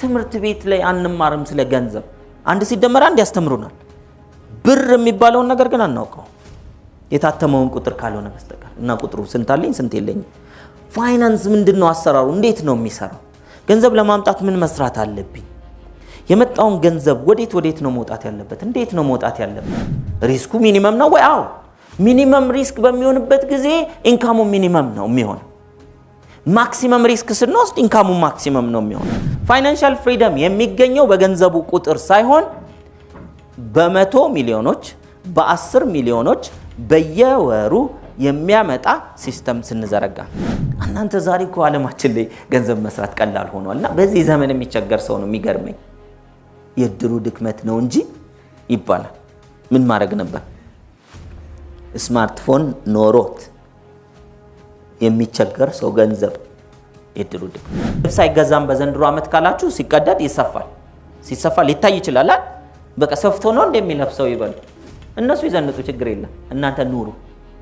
ትምህርት ቤት ላይ አንማርም ስለ ገንዘብ አንድ ሲደመር አንድ ያስተምሩናል ብር የሚባለውን ነገር ግን አናውቀው የታተመውን ቁጥር ካልሆነ በስተቀር እና ቁጥሩ ስንት አለኝ ስንት የለኝ ፋይናንስ ምንድነው አሰራሩ እንዴት ነው የሚሰራው ገንዘብ ለማምጣት ምን መስራት አለብኝ የመጣውን ገንዘብ ወዴት ነው መውጣት ያለበት እንዴት ነው መውጣት ያለበት ሪስኩ ሚኒመም ነው ወይ አው ሚኒመም ሪስክ በሚሆንበት ጊዜ ኢንካሙ ሚኒመም ነው የሚሆነው ማክሲመም ሪስክ ስንወስድ ኢንካሙ ማክሲመም ነው የሚሆነው ፋይናንሻል ፍሪደም የሚገኘው በገንዘቡ ቁጥር ሳይሆን በመቶ ሚሊዮኖች በ10 ሚሊዮኖች በየወሩ የሚያመጣ ሲስተም ስንዘረጋ እናንተ ዛሬ እኮ ዓለማችን ላይ ገንዘብ መስራት ቀላል ሆኗልና በዚህ ዘመን የሚቸገር ሰው ነው የሚገርመኝ የድሩ ድክመት ነው እንጂ ይባላል ምን ማድረግ ነበር ስማርትፎን ኖሮት የሚቸገር ሰው ገንዘብ የድሩ ድክመት ልብስ አይገዛም በዘንድሮ አመት ካላችሁ ሲቀደድ ይሰፋል ሲሰፋ ሊታይ ይችላል በቃ ሰፍቶ ነው እንደሚለብሰው ይበል እነሱ ይዘንጡ ችግር የለም እናንተ ኑሩ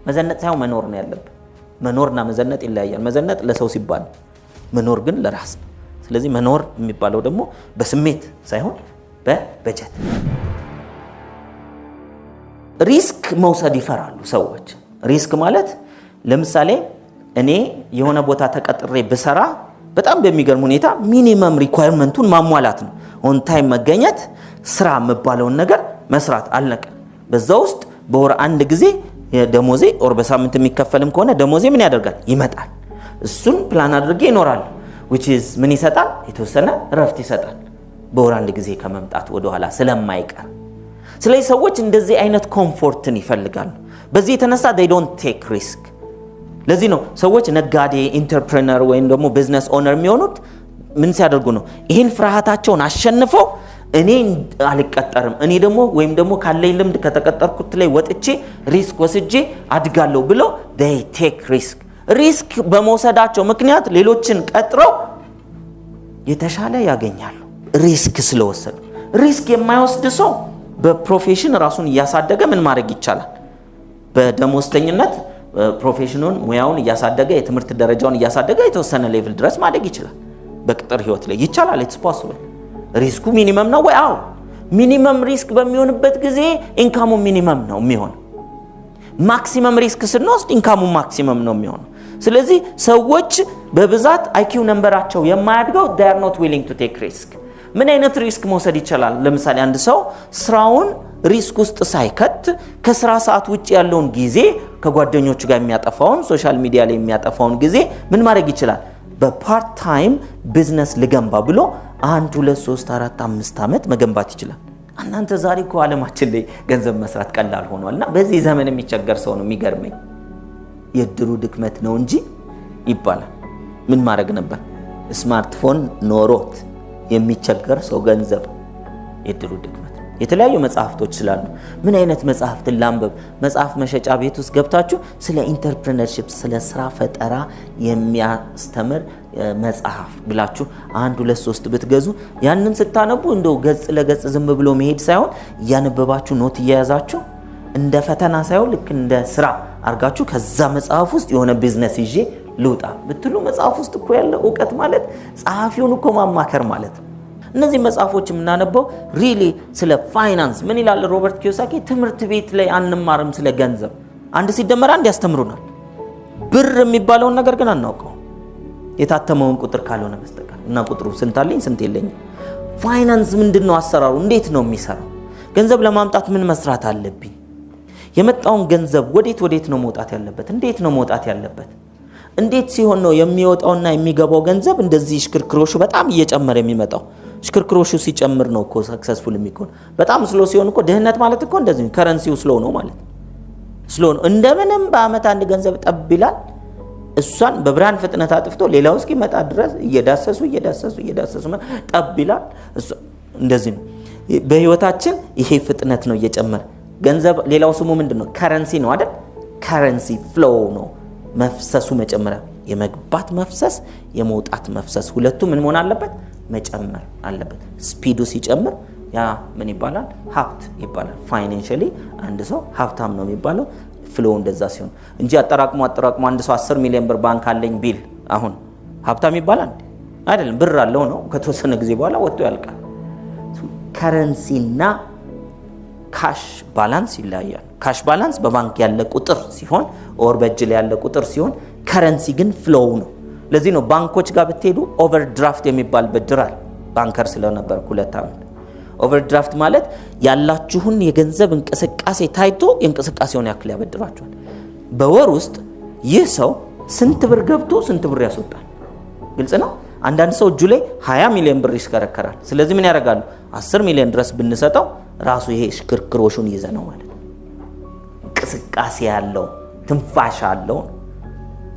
መዘነጥ ሳይሆን መኖር ነው ያለበት መኖርና መዘነጥ ይለያያል መዘነጥ ለሰው ሲባል መኖር ግን ለራስ ነው ስለዚህ መኖር የሚባለው ደግሞ በስሜት ሳይሆን በበጀት ሪስክ መውሰድ ይፈራሉ ሰዎች ሪስክ ማለት ለምሳሌ እኔ የሆነ ቦታ ተቀጥሬ በሰራ በጣም በሚገርም ሁኔታ ሚኒመም ሪኳየርመንቱን ማሟላት ነው ኦን ታይም መገኘት ስራ መባለውን ነገር መስራት አለቀ በዛው ውስጥ በወር አንድ ጊዜ ደሞዜ ኦር በሳምንት የሚከፈልም ከሆነ ደሞዜ ምን ያደርጋል ይመጣል እሱን ፕላን አድርጌ ይኖራል which is ምን ይሰጣል የተወሰነ ረፍት ይሰጣል በወር አንድ ጊዜ ከመምጣት ወደ ኋላ ስለማይቀር ስለዚህ ሰዎች እንደዚህ አይነት ኮምፎርትን ይፈልጋሉ በዚህ የተነሳ they don't take risk ለዚህ ነው ሰዎች ነጋዴ ኢንተርፕረነር ወይም ደግሞ ቢዝነስ ኦነር የሚሆኑት ምን ሲያደርጉ ነው ይሄን ፍርሃታቸውን አሸንፈው እኔ አልቀጠርም እኔ ደግሞ ወይም ደግሞ ካለኝ ልምድ ከተቀጠርኩት ላይ ወጥቼ ሪስክ ወስጄ አድጋለሁ ብሎ they take risk በመውሰዳቸው ምክንያት ሌሎችን ቀጥረው የተሻለ ያገኛሉ ሪስክ ስለወሰዱ ሪስክ የማይወስድ ሰው በፕሮፌሽን ራሱን ያሳደገ ምን ማድረግ ይቻላል በደሞዝተኝነት ፕሮፌሽኑን ሙያውን ያሳደገ የትምህርት ደረጃውን ያሳደገ የተወሰነ ሌቭል ድረስ ማደግ ይችላል በቅጥር ህይወት ላይ ይቻላል it's possible ሪስኩ ሚኒመም ነው ወይ አው ሚኒመም ሪስክ በሚሆንበት ጊዜ ኢንካሙ ሚኒመም ነው የሚሆነው ማክሲመም ሪስክ ስንወስድ ኢንካሙ ማክሲመም ነው የሚሆነው ስለዚህ ሰዎች በብዛት IQ ነምበራቸው የማያድገው they are not willing to take risk ምን አይነት ሪስክ መውሰድ ይችላል ለምሳሌ አንድ ሰው ስራውን ሪስክ ውስጥ ሳይከት ከስራ ሰዓት ውጪ ያለውን ጊዜ ከጓደኞቹ ጋር የሚያጠፋውን ሶሻል ሚዲያ ላይ የሚያጠፋውን ጊዜ ምን ማድረግ ይችላል በፓርት ታይም ቢዝነስ ልገንባ ብሎ 1 2 3 4 5 አመት መገንባት ይችላል እናንተ ዛሬ እኮ ዓለማችን ላይ ገንዘብ መስራት ቀላል ሆኗልና በዚህ ዘመን የሚቸገር ሰው ነው የሚገርመኝ የድሩ ድክመት ነው እንጂ ይባላል ምን ማድረግ ነበር ስማርትፎን ኖሮት የሚቸገር ሰው ገንዘብ የድሩ ድክመት የተለያዩ መጽሐፍቶች ስላሉ ምን አይነት መጽሐፍትን ላንብብ መጽሐፍ መሸጫ ቤት ውስጥ ገብታችሁ ስለ ኢንተርፕረነርሺፕ ስለ ስራ ፈጠራ የሚያስተምር መጽሐፍ ብላችሁ 1 2 3 ብትገዙ ያንን ስታነቡ እንደው ገጽ ለገጽ ዝም ብሎ መሄድ ሳይሆን ያነበባችሁ ኖት እያያዛችሁ እንደ ፈተና ሳይሆን ልክ እንደ ስራ አርጋችሁ ከዛ መጽሐፍ ውስጥ የሆነ ቢዝነስ ይዤ ልውጣ ብትሉ መጽሐፍ ውስጥ እኮ ያለ ዕውቀት ማለት ጸሐፊውን እኮ ማማከር ማለት ነው እነዚህ መጽሐፎች የምናነበው ሪሊ ስለ ፋይናንስ ምን ይላል ሮበርት ኪዮሳኪ ትምህርት ቤት ላይ አንማርም ስለ ገንዘብ አንድ ሲደመር አንድ ያስተምሩናል ብር የሚባለውን ነገር ግን አናውቀው የታተመውን ቁጥር ካልሆነ በስተቀር እና ቁጥሩ ስንት አለኝ ስንት የለኝ ፋይናንስ ምንድነው አሰራሩ እንዴት ነው የሚሰራው ገንዘብ ለማምጣት ምን መስራት አለብኝ የመጣውን ገንዘብ ወዴት ነው መውጣት ያለበት እንዴት ነው መውጣት ያለበት እንዴት ሲሆን ነው የሚወጣውና የሚገባው ገንዘብ እንደዚህ ሽክርክሮሹ በጣም እየጨመረ የሚመጣው ሽክርክሮሹ ሲጨምር ነው እኮ ሰክሰስፉል የሚሆነው በጣም ስሎ ሲሆን እኮ ድህነት ማለት እኮ እንደዚህ ከረንሲው ስሎ ነው ማለት ስሎ ነው እንደምንም በአመት አንድ ገንዘብ ጠብ ይላል እሷን በብርሃን ፍጥነት አጥፍቶ ሌላው እስኪመጣ ድረስ እየዳሰሱ ጠብ ይላል እሱ እንደዚህ ነው በህይወታችን ይሄ ፍጥነት ነው እየጨመረ ገንዘብ ሌላው ስሙ ምንድነው ከረንሲ ነው አይደል ከረንሲ ፍሎ ነው መፍሰሱ መጨመር የመግባት መፍሰስ የመውጣት መፍሰስ ሁለቱ ምን መሆን አለበት መጨመር አለበት ስፒዱ ሲጨምር ያ ምን ይባላል ሀብት ይባላል ፋይናንሻሊ አንድ ሰው ሀብታም ነው የሚባለው ፍሎ እንደዛ ሲሆን እንጂ አጠራቅሞ አንድ ሰው 10 ሚሊዮን ብር ባንክ አለኝ ቢል አሁን ሀብታም ይባላል አይደለም ብር አለው ነው ከተወሰነ ጊዜ በኋላ ወጥቶ ያልቃል ከረንሲና ካሽ ባላንስ ይለያያል ካሽ ባላንስ በባንክ ያለ ቁጥር ሲሆን ኦር በእጅ ላይ ያለ ቁጥር ሲሆን ከረንሲ ግን ፍሎው ነው ለዚህ ነው ባንኮች ጋር ብትሄዱ ኦቨርድራፍት የሚባል ብድራል ባንከር ስለነበር 2 አመት ኦቨርድራፍት ማለት ያላችሁን የገንዘብ እንቅስቃሴ ታይቶ የእንቅስቃሴውን ያክል ያበድራችኋል በወር ውስጥ ይህ ሰው ስንት ብር ገብቶ ስንት ብር ያስወጣል ግልጽ ነው አንዳንድ ሰው እጁ ላይ 20 ሚሊዮን ብር ይሽከረከራል ስለዚህ ምን ያደርጋሉ 10 ሚሊዮን ድረስ ብንሰጠው ራሱ ይሄ ሽክርክሮሹን ይዘነው ማለት ነው እንቅስቃሴ ያለው ትንፋሽ አለው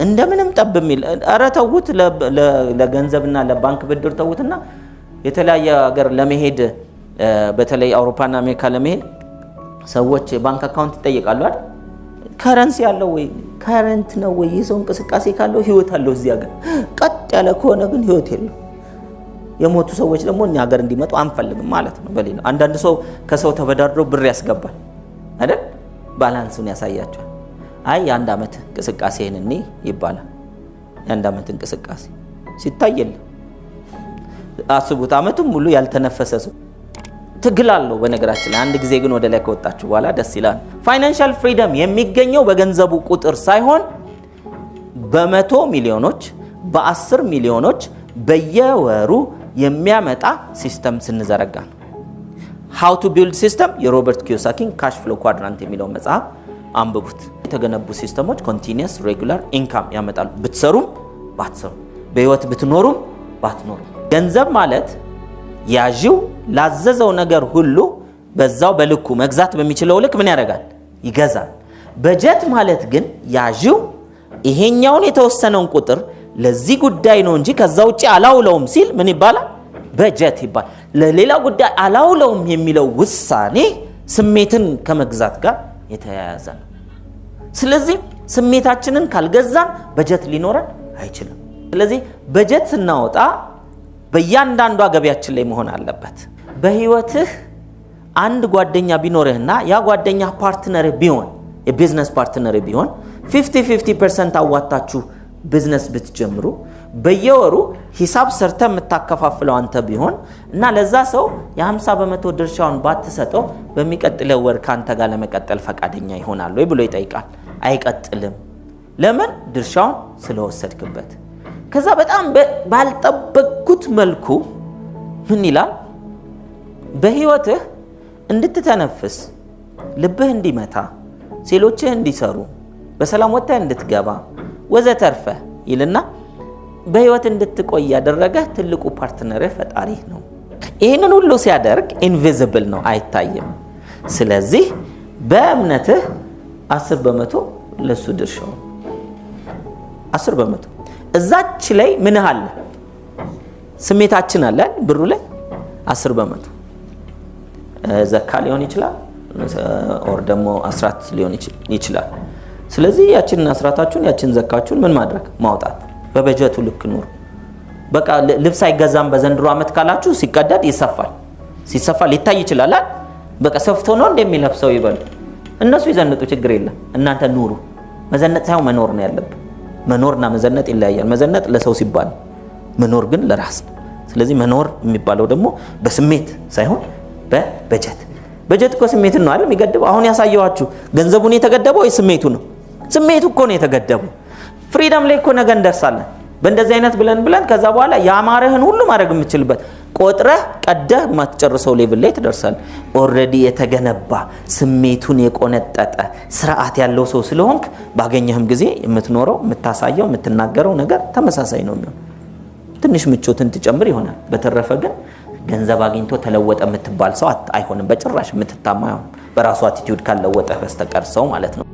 እንደምንም ጠብ የሚል ኧረ ተውት ለገንዘብና ለባንክ ብድር ተውትና የተለያየ ሀገር ለመሄድ በተለይ አውሮፓና አሜሪካ ለመሄድ ሰዎች ባንክ አካውንት ይጠይቃሉ አይደል ከረንሲ ያለው ወይ ከረንት ነው ወይ ይሰው እንቅስቃሴ ካለው ህይወት አለው እዚህ ሀገር ቀጥ ያለ ከሆነ ግን ህይወት የለው የሞቱ ሰዎች ደግሞ እኛ ሀገር እንዲመጡ አንፈልግም ማለት ነው በሌላ አንዳንድ ሰው ከሰው ተበዳድሮ ብር ያስገባል አይደል ባላንሱን ያሳያቸዋል አይ የአንድ አመት እንቅስቃሴን እኔ ይባላል የአንድ አመት እንቅስቃሴ ሲታየል አስቡት አመቱን ሙሉ ያልተነፈሰ ሰው ትግላለው በነገራችን ላይ አንድ ጊዜ ግን ወደ ላይ ከወጣችሁ በኋላ ደስ ይላል ፋይናንሻል ፍሪደም የሚገኘው በገንዘቡ ቁጥር ሳይሆን በመቶ ሚሊዮኖች በ10 ሚሊዮኖች በየወሩ የሚያመጣ ሲስተም ስንዘረጋ ነው how to build system የሮበርት ኪዮሳኪን ካሽ ፍሎ ኳድራንት የሚለው መጽሐፍ አንብቡት የተገነቡ ሲስተሞች continuous regular income ያመጣሉ ብትሰሩም ባትሰሩ በህይወት ብትኖሩም ባትኖሩ ገንዘብ ማለት ያጂው ላዘዘው ነገር ሁሉ በዛው በልኩ መግዛት በሚችለው ልክ ምን ያደርጋል ይገዛል በጀት ማለት ግን ያጂው ይሄኛውን የተወሰነውን ቁጥር ለዚህ ጉዳይ ነው እንጂ ከዛው ውጪ አላውለውም ሲል ምን ይባላል በጀት ይባላል ለሌላ ጉዳይ አላውለውም የሚለው ውሳኔ ስሜትን ከመግዛት ጋር የተያያዘ ነው ስለዚህ ስሜታችንን ካልገዛን በጀት ሊኖረን አይችልም ስለዚህ በጀት ስናወጣ በእያንዳንዷ ገቢያችን ላይ መሆን አለበት በህይወትህ አንድ ጓደኛ ቢኖርህና ያ ጓደኛ ፓርትነር ቢሆን የቢዝነስ ፓርትነር ቢሆን 50% አዋጣችሁ ቢዝነስ ብትጀምሩ በየወሩ ሂሳብ ሰርተ የምታከፋፍለው አንተ ቢሆን እና ለዛ ሰው የ50% ድርሻውን ባትሰጠው በሚቀጥለው ወር ካንተ ጋር ለመቀጠል ፈቃደኛ ይሆናል ወይ ብሎ ይጠይቃል አይቀጥልም ለምን ድርሻውን ስለወሰድክበት ከዛ በጣም ባልጠበቅኩት መልኩ ምን ይላል በህይወትህ እንድትተነፍስ ልብህ እንዲመታ ሴሎችህ እንዲሰሩ በሰላም ወጥተህ እንድትገባ ወዘተርፈ ይልና በህይወት እንድትቆይ ያደረገ ትልቁ ፓርትነርህ ፈጣሪ ነው ይሄንን ሁሉ ሲያደርግ ኢንቪዚብል ነው አይታይም ስለዚህ በእምነትህ 10% ለሱ ድርሻው 10% እዛች ላይ ምን አለ ስሜታችን አለ ብሩ ላይ 10% ዘካ ሊሆን ይችላል ኦር ደግሞ አስራት ሊሆን ይችላል ስለዚህ ያችን አስራታችሁን ያችን ዘካችሁን ምን ማድረግ ማውጣት በበጀቱ ልክ ኑር በቃ ልብስ አይገዛም በዘንድሮ አመት ካላችሁ ሲቀደድ ይሰፋል ሲሰፋል ይታይ ይችላል በቃ ሰፍቶ ነው እንደሚለብሰው ይበል እነሱ ይዘንጡ ችግር የለም እናንተ ኑሩ መዘነጥ ሳይሆን መኖር ነው ያለበት መኖርና መዘነጥ ይለያያል መዘነጥ ለሰው ሲባል መኖር ግን ለራስ ስለዚህ መኖር የሚባለው ደግሞ በስሜት ሳይሆን በበጀት እኮ ስሜት ነው አይደል የሚገድበው አሁን ያሳየዋችሁ ገንዘቡን የተገደበው ወይ ስሜቱ ነው ስሜቱ እኮ ነው የተገደበው ፍሪደም ላይ እኮ ነገ እንደርሳለን በእንደዚህ አይነት ብለን ከዛ በኋላ ያማረህን ሁሉ ማድረግ የምትችልበት ቆጥረህ ቀደህ ማትጨርሰው ሌቭል ላይ ትደርሳለህ ኦሬዲ የተገነባ ስሜቱን የቆነጠጠ ስርዓት ያለው ሰው ስለሆንክ ባገኘህም ጊዜ የምትኖረው የምታሳየው የምትናገረው ነገር ተመሳሳይ ነው የሚሆነው ትንሽ ምቾትን ትጨምር ይሆናል በተረፈ ግን ገንዘብ አግኝቶ ተለወጠ የምትባል ሰው አይሆንም በጭራሽ የምትታማ ይሆን በራሱ አቲቲዩድ ካልለወጠ በስተቀር ሰው ማለት ነው